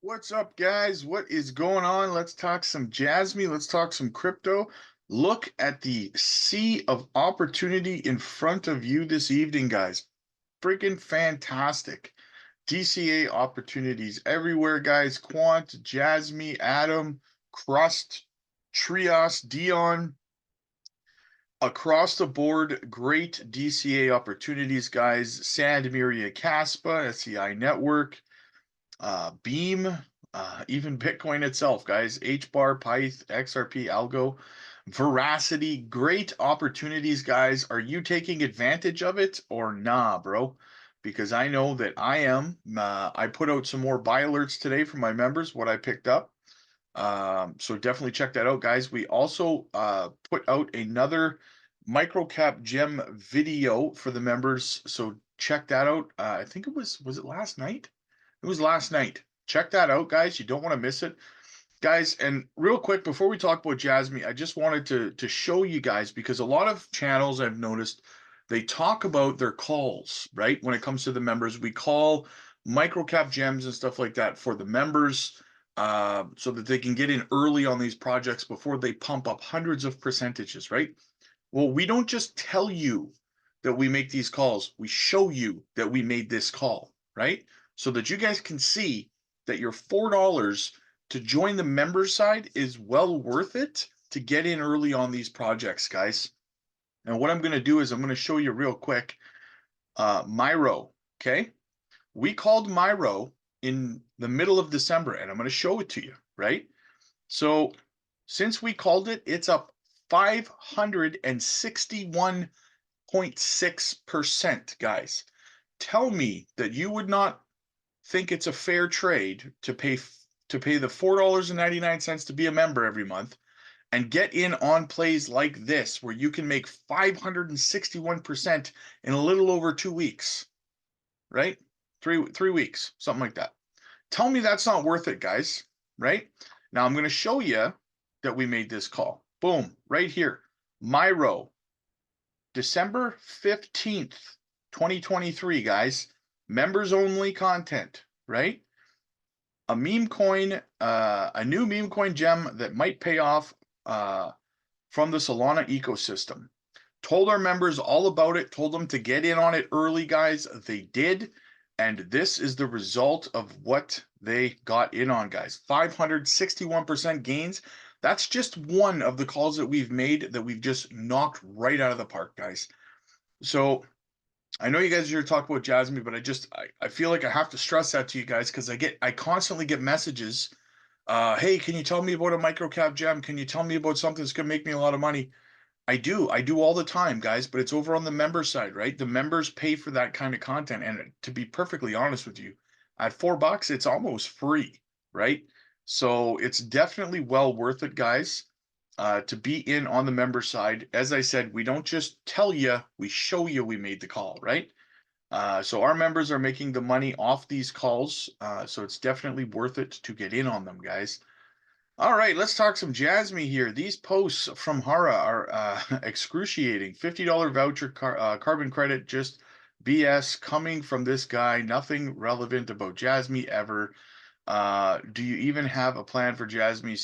What's up, guys? What is going on? Let's talk some Jasmine. Let's talk some crypto. Look at the sea of opportunity in front of you this evening, guys. Freaking fantastic. DCA opportunities everywhere, guys. Quant, Jasmine, Atom, Crust, Trios, Dion. Across the board, great DCA opportunities, guys. Sand, Miria, Caspa, SEI Network, Beam, even Bitcoin itself, guys. HBAR, Pyth, XRP, Algo, Veracity, great opportunities, guys. Are you taking advantage of it or nah, bro? Because I know that I am. I put out some more buy alerts today for my members, what I picked up. So definitely check that out, guys. We also put out another microcap gem video for the members. So check that out. I think was it last night? It was last night. Check that out, guys. You don't want to miss it. Guys, and real quick, before we talk about Jasmine, I just wanted to show you guys, because a lot of channels I've noticed, they talk about their calls, right? When it comes to the members, we call microcap gems and stuff like that for the members, so that they can get in early on these projects before they pump up hundreds of percentages, right? Well, we don't just tell you that we make these calls, we show you that we made this call, right? So that you guys can see that your $4 to join the member side is well worth it to get in early on these projects, guys. And what I'm going to do is I'm going to show you real quick Myro, okay? We called Myro in the middle of December, and I'm going to show it to you, right? So since we called it, it's up 561.6%, guys. Tell me that you would not think it's a fair trade to pay the $4.99 to be a member every month and get in on plays like this, where you can make 561% in a little over 2 weeks, right? Three weeks, something like that. Tell me that's not worth it, guys, right? Now I'm going to show you that we made this call. Boom, right here. Myro, December 15th, 2023, guys. Members only content, right? A meme coin, a new meme coin gem that might pay off from the Solana ecosystem. Told our members all about it, told them to get in on it early, guys. They did. And this is the result of what they got in on, guys. 561% gains. That's just one of the calls that we've made that we've just knocked right out of the park, guys. So I know you guys are here to talk about Jasmine, but I feel like I have to stress that to you guys, because I constantly get messages. Hey, can you tell me about a microcap gem? Can you tell me about something that's gonna make me a lot of money? I do all the time, guys, but it's over on the member side, right? The members pay for that kind of content. And to be perfectly honest with you, at $4, it's almost free, right? So it's definitely well worth it, guys, to be in on the member side. As I said, we don't just tell you, we show you we made the call, right? So our members are making the money off these calls. So it's definitely worth it to get in on them, guys. All right, let's talk some Jasmine here. These posts from Hara are excruciating. $50 voucher carbon credit, just BS coming from this guy. Nothing relevant about Jasmine ever. Do you even have a plan for Jasmine?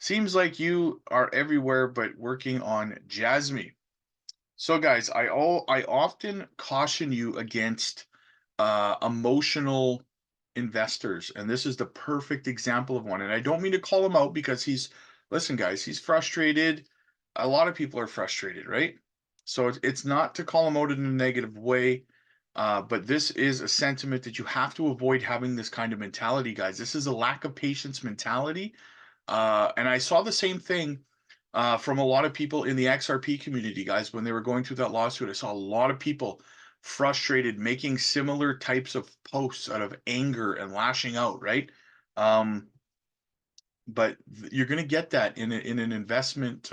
Seems like you are everywhere but working on Jasmine. So guys, I often caution you against emotional investors, and this is the perfect example of one. And I don't mean to call him out, because listen, guys, he's frustrated. A lot of people are frustrated, right? So it's not to call him out in a negative way, but this is a sentiment that you have to avoid having this kind of mentality, guys. This is a lack of patience mentality. And I saw the same thing from a lot of people in the XRP community, guys, when they were going through that lawsuit. I saw a lot of people frustrated, making similar types of posts out of anger and lashing out, right? But you're going to get that in an investment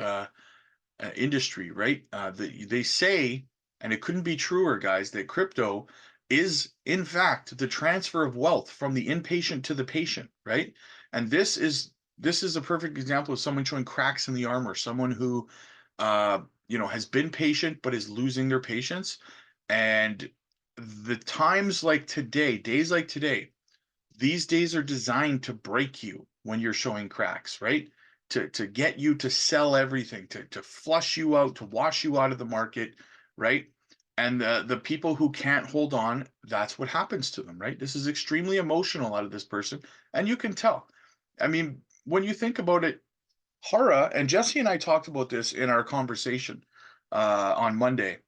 industry, right? They say, and it couldn't be truer, guys, that crypto is in fact the transfer of wealth from the inpatient to the patient, right? And this is a perfect example of someone showing cracks in the armor, someone who has been patient but is losing their patience. And the times like today, days like today, these days are designed to break you when you're showing cracks, right? To get you to sell everything, to flush you out, to wash you out of the market, right? And the people who can't hold on, that's what happens to them, right? This is extremely emotional out of this person, and you can tell. I mean, when you think about it, Hara and Jesse and I talked about this in our conversation on Monday,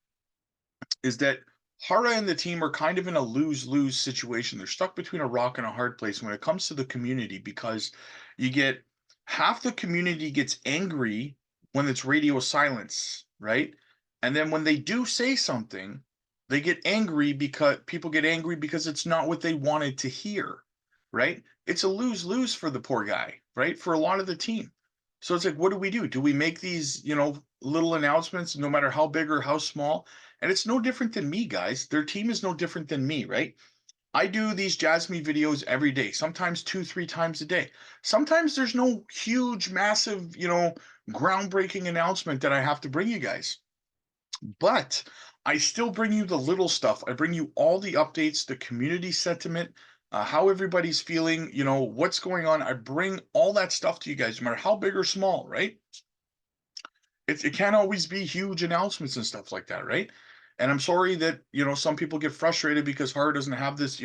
is that Hara and the team are kind of in a lose-lose situation. They're stuck between a rock and a hard place when it comes to the community, because you get half the community gets angry when it's radio silence, right? And then when they do say something, they get angry because people get angry because it's not what they wanted to hear, right? It's a lose-lose for the poor guy, right? For a lot of the team. So it's like, what do we do? Do we make these, little announcements, no matter how big or how small? And it's no different than me, guys. Their team is no different than me, right? I do these Jasmine videos every day, sometimes 2, 3 times a day. Sometimes there's no huge, massive, groundbreaking announcement that I have to bring you guys. But I still bring you the little stuff. I bring you all the updates, the community sentiment, how everybody's feeling, what's going on. I bring all that stuff to you guys, no matter how big or small, right? It can't always be huge announcements and stuff like that, right? And I'm sorry that, some people get frustrated because Hard doesn't have this,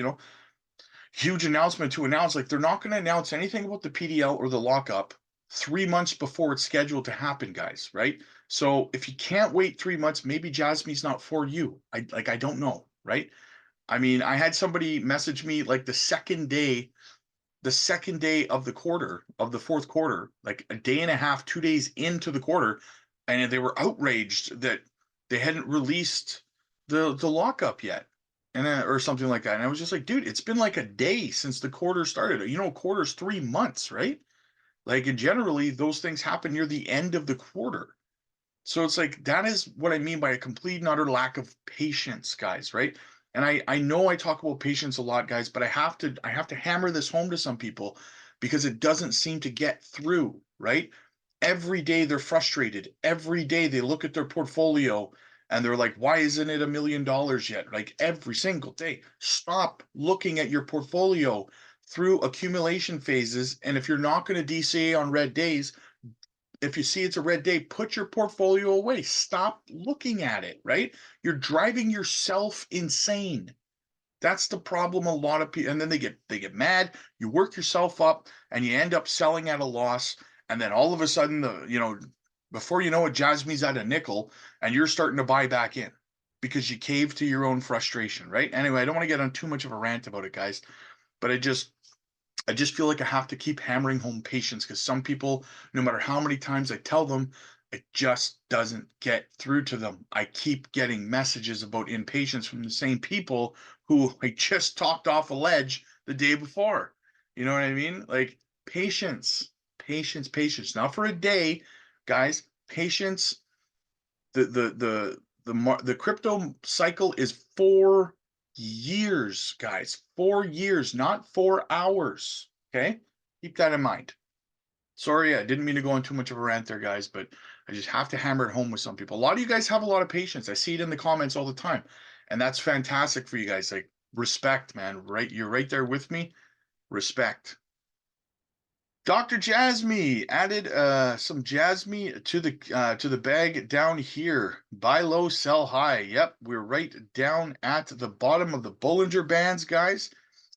huge announcement to announce. Like, they're not going to announce anything about the PDL or the lockup 3 months before it's scheduled to happen, guys, right? So if you can't wait 3 months, maybe Jasmine's not for you. I don't know, right? I mean, I had somebody message me like the second day of the fourth quarter, like a day and a half, 2 days into the quarter, and they were outraged that they hadn't released the lockup yet, and or something like that. And I was just like, dude, it's been like a day since the quarter started. Quarter's 3 months, right? Like, and generally those things happen near the end of the quarter. So it's like, that is what I mean by a complete and utter lack of patience, guys, right? And I know I talk about patience a lot, guys, but I have to hammer this home to some people because it doesn't seem to get through, right? Every day they're frustrated. Every day they look at their portfolio and they're like, why isn't it $1 million yet? Like, every single day. Stop looking at your portfolio through accumulation phases. And if you're not going to DCA on red days, if you see it's a red day, put your portfolio away. Stop looking at it, right? You're driving yourself insane. That's the problem. A lot of people, and then they get mad. You work yourself up, and you end up selling at a loss. And then all of a sudden, before you know it, Jasmine's at a nickel, and you're starting to buy back in because you cave to your own frustration, right? Anyway, I don't want to get on too much of a rant about it, guys, but I just feel like I have to keep hammering home patience, because some people, no matter how many times I tell them, it just doesn't get through to them. I keep getting messages about impatience from the same people who I just talked off a ledge the day before. You know what I mean? Like, patience, patience, patience. Not for a day, guys. Patience. The crypto cycle is 4 years, guys. 4 years, not 4 hours. Okay, keep that in mind. Sorry, I didn't mean to go on too much of a rant there, guys, but I just have to hammer it home with some people. A lot of you guys have a lot of patience. I see it in the comments all the time, and that's fantastic for you guys. Like, respect, man. Right, you're right there with me. Respect. Dr. Jasmine added some Jasmine to the bag down here. Buy low, sell high. Yep, we're right down at the bottom of the Bollinger Bands, guys.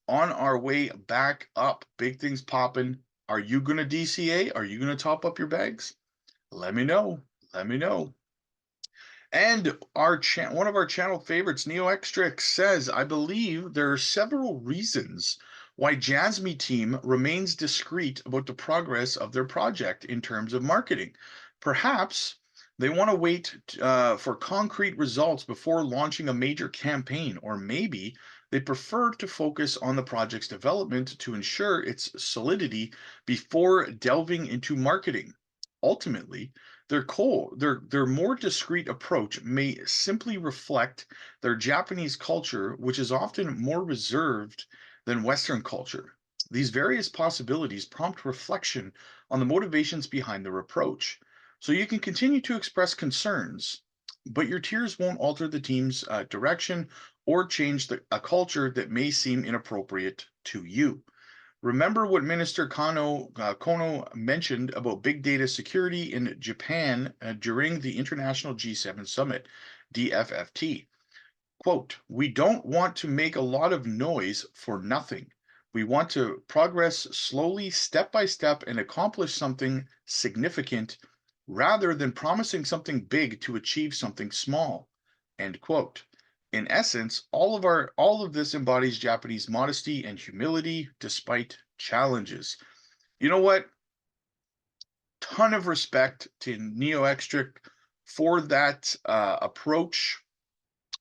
On our way back up. Big things popping. Are you gonna DCA? Are you gonna top up your bags? Let me know. Let me know. And one of our channel favorites, Neoextrix, says, I believe there are several reasons why Jasmine team remains discreet about the progress of their project in terms of marketing. Perhaps they want to wait for concrete results before launching a major campaign, or maybe they prefer to focus on the project's development to ensure its solidity before delving into marketing. Ultimately, their more discreet approach may simply reflect their Japanese culture, which is often more reserved than Western culture. These various possibilities prompt reflection on the motivations behind their approach. So you can continue to express concerns, but your tears won't alter the team's direction or change a culture that may seem inappropriate to you. Remember what Minister Kono mentioned about big data security in Japan during the International G7 Summit, DFFT. Quote, we don't want to make a lot of noise for nothing. We want to progress slowly, step by step, and accomplish something significant rather than promising something big to achieve something small. End quote. In essence, all of this embodies Japanese modesty and humility despite challenges. You know what? Ton of respect to Neoextrix for that approach.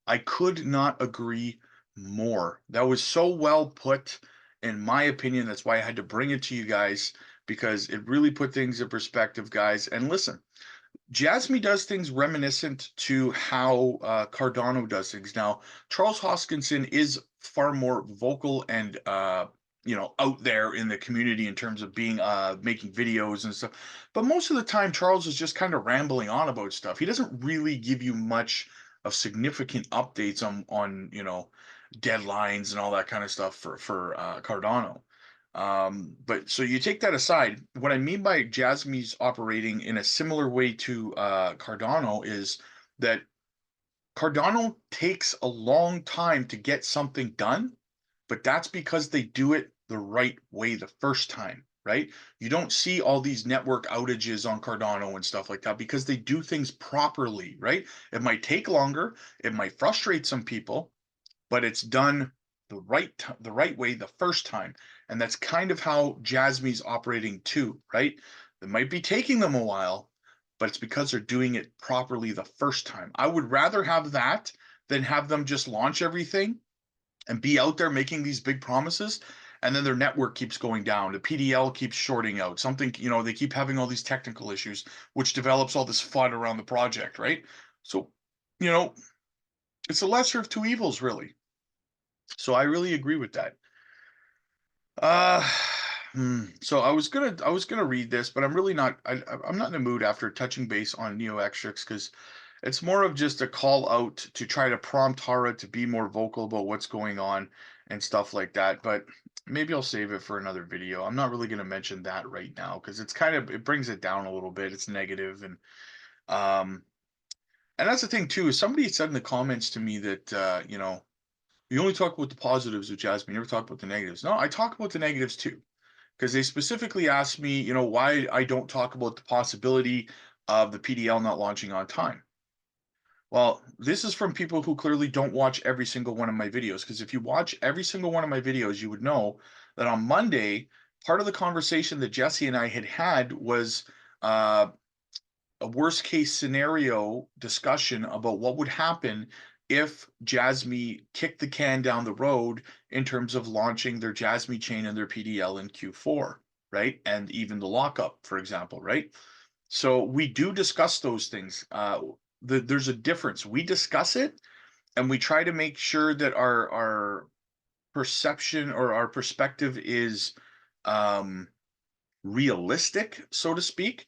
I could not agree more. That was so well put, in my opinion. That's why I had to bring it to you guys, because it really put things in perspective, guys. And listen, Jasmine does things reminiscent to how Cardano does things. Now, Charles Hoskinson is far more vocal and out there in the community in terms of being making videos and stuff. But most of the time, Charles is just kind of rambling on about stuff. He doesn't really give you much of significant updates on deadlines and all that kind of stuff for Cardano. But so you take that aside, what I mean by Jasmine's operating in a similar way to Cardano is that Cardano takes a long time to get something done, but that's because they do it the right way the first time, right? You don't see all these network outages on Cardano and stuff like that because they do things properly, right? It might take longer, it might frustrate some people, but it's done the right way the first time. And that's kind of how Jasmine's operating too, right? It might be taking them a while, but it's because they're doing it properly the first time. I would rather have that than have them just launch everything and be out there making these big promises, and then their network keeps going down. The PDL keeps shorting out. Something, they keep having all these technical issues, which develops all this FUD around the project, right? So, you know, it's the lesser of two evils, really. So I really agree with that. Uh, so I was gonna read this, but I'm really not. I'm not in the mood after touching base on Neoextrix because it's more of just a call out to try to prompt Hara to be more vocal about what's going on and stuff like that. But maybe I'll save it for another video. I'm not really gonna mention that right now because it brings it down a little bit. It's negative um and that's the thing too. Is somebody said in the comments to me that you only talk about the positives with Jasmine, you never talk about the negatives. No, I talk about the negatives too, because they specifically asked me, why I don't talk about the possibility of the PDL not launching on time. Well, this is from people who clearly don't watch every single one of my videos, because if you watch every single one of my videos, you would know that on Monday, part of the conversation that Jesse and I had was uh, a worst case scenario discussion about what would happen if Jasmine kicked the can down the road in terms of launching their Jasmine chain and their PDL in Q4, right? And even the lockup, for example, right? So we do discuss those things. There's a difference. We discuss it and we try to make sure that our perception or our perspective is realistic, so to speak.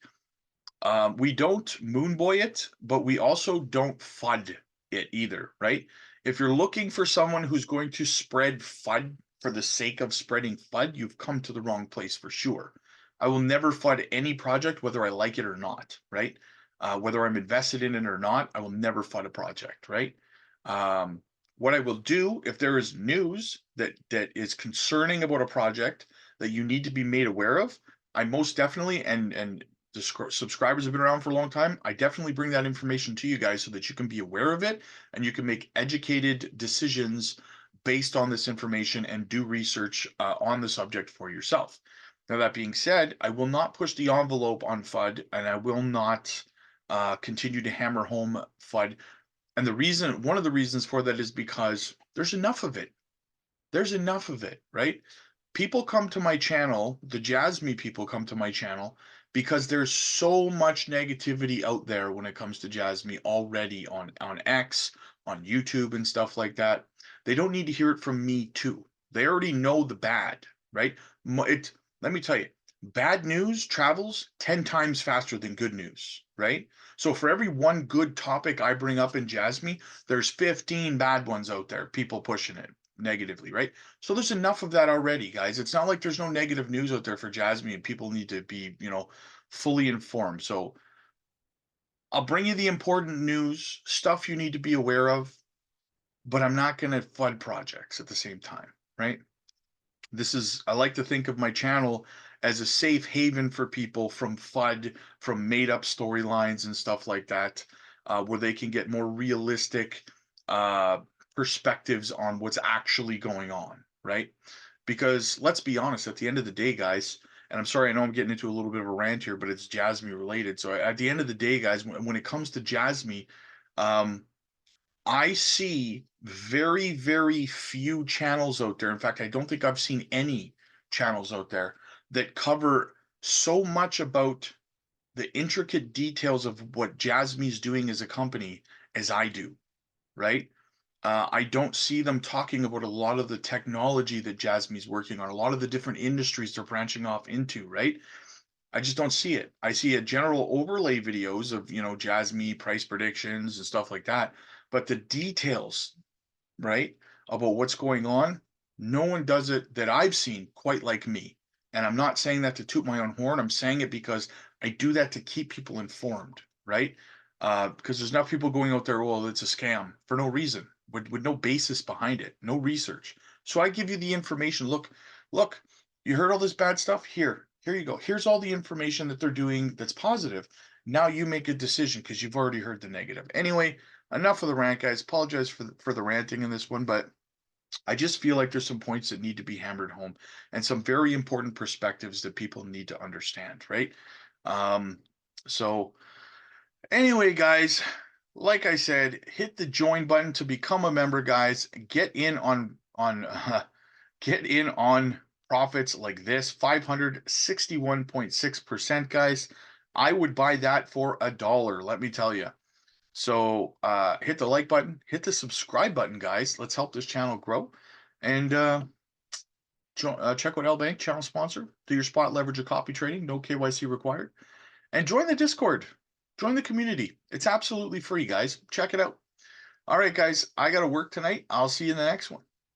We don't moonboy it, but we also don't FUD it either, right? If you're looking for someone who's going to spread FUD for the sake of spreading FUD, you've come to the wrong place for sure. I will never FUD any project, whether I like it or not, right? Whether I'm invested in it or not, I will never FUD a project, right? What I will do if there is news that is concerning about a project that you need to be made aware of, I most definitely and the subscribers have been around for a long time, I definitely bring that information to you guys so that you can be aware of it and you can make educated decisions based on this information and do research on the subject for yourself. Now, that being said, I will not push the envelope on FUD and I will not continue to hammer home FUD. And one of the reasons for that is because there's enough of it. There's enough of it, right? People come to my channel, the Jasmine people come to my channel because there's so much negativity out there when it comes to Jasmine already on X, on YouTube and stuff like that. They don't need to hear it from me too. They already know the bad, right? Let me tell you, bad news travels 10 times faster than good news, right? So for every one good topic I bring up in Jasmine, there's 15 bad ones out there, people pushing it, negatively, right? So there's enough of that already, guys. It's not like there's no negative news out there for Jasmine, and people need to be, fully informed. So I'll bring you the important news, stuff you need to be aware of, but I'm not going to flood projects at the same time, right? I like to think of my channel as a safe haven for people from FUD, from made up storylines and stuff like that, where they can get more realistic uh, perspectives on what's actually going on, right? Because let's be honest, at the end of the day, guys, and I'm sorry, I know I'm getting into a little bit of a rant here, but it's Jasmine related. So at the end of the day, guys, when it comes to Jasmine, um, I see very, very few channels out there. In fact, I don't think I've seen any channels out there that cover so much about the intricate details of what Jasmine's doing as a company as I do, right? I don't see them talking about a lot of the technology that Jasmine's working on, a lot of the different industries they're branching off into, right? I just don't see it. I see a general overlay videos of, Jasmine price predictions and stuff like that. But the details, right, about what's going on, no one does it that I've seen quite like me. And I'm not saying that to toot my own horn. I'm saying it because I do that to keep people informed, right? Because there's enough people going out there, well, it's a scam for no reason, with no basis behind it, no research. So I give you the information. Look, you heard all this bad stuff? Here you go. Here's all the information that they're doing that's positive. Now you make a decision because you've already heard the negative. Anyway, enough of the rant, guys. Apologize for the ranting in this one, but I just feel like there's some points that need to be hammered home and some very important perspectives that people need to understand, right? Um, so anyway, guys, like I said, hit the join button to become a member, guys. Get in on get in on profits like this, 561.6%, guys. I would buy that for $1, let me tell you. So hit the like button, hit the subscribe button, guys. Let's help this channel grow. And check out L Bank, channel sponsor. Do your spot leverage of copy trading, no KYC required. And join the Discord. Join the community. It's absolutely free, guys. Check it out. All right, guys, I got to work tonight. I'll see you in the next one.